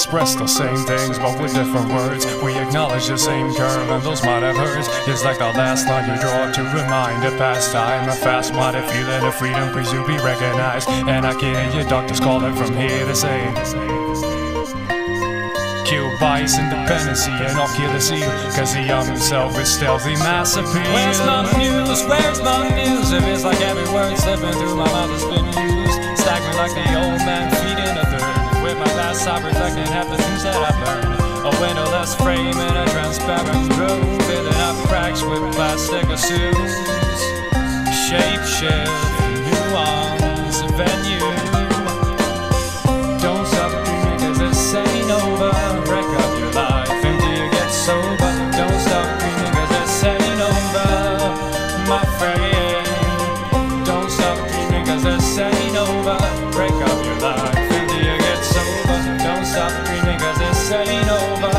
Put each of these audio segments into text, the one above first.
express the same things, but with different words. We acknowledge the same curve, and those might have hurts. It's like the last line you draw to remind a past time. A fast-minded feeling of freedom, please you be recognized. And I can hear your doctors calling from here to say, kill bias, independency, and I'll kill the seal, cause the young himself is stealthy mass appeal. Where's my muse? Where's my muse? It feels like every word slipping through my mouth has been used. Staggering like the old man feeding a third. With my past I reflecting half the things that I've learned. A windowless frame in a transparent room, filling up cracks with plastic assumes. Shape shift, nuance, venue. Don't stop dreaming cause this ain't over. Wreck up your life until you get sober. Don't stop dreaming cause this ain't over, my friend. Don't stop dreaming cause this ain't over. Break up your life until you get sober. Don't stop dreaming cause this ain't over,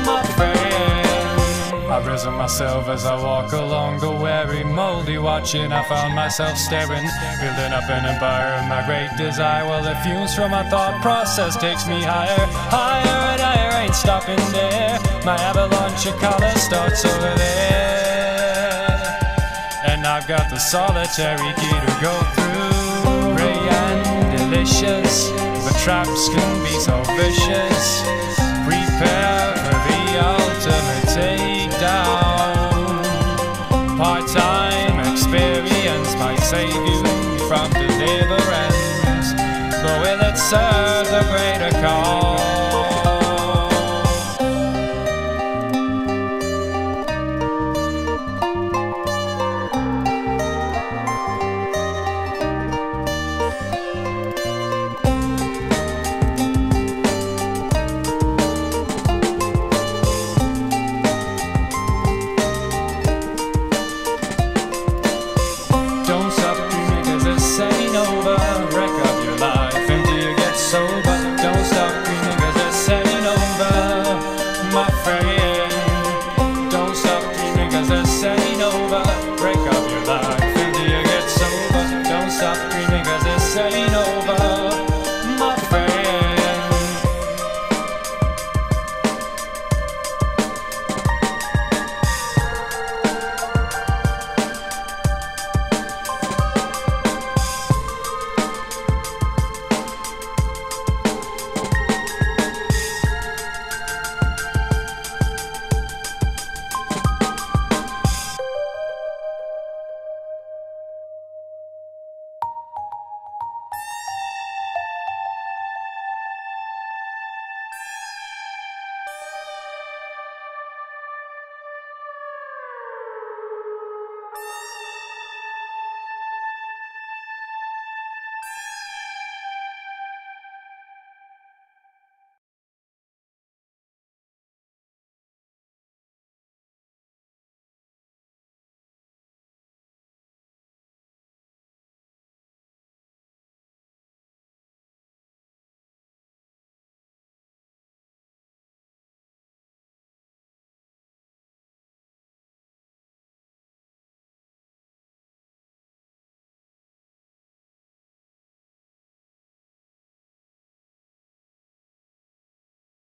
my friend. I've risen myself as I walk along the weary, moldy watching. I found myself staring, building up an empire of my great desire. Well, the fumes from my thought process takes me higher, higher and higher. Ain't stopping there. My avalanche of color starts over there, and I've got the solitary key to go through. Ray and delicious, but traps can be so vicious. Prepare for the ultimate takedown. Part-time experience might save you from deliverance, but will it serve the greater cause? Don't stop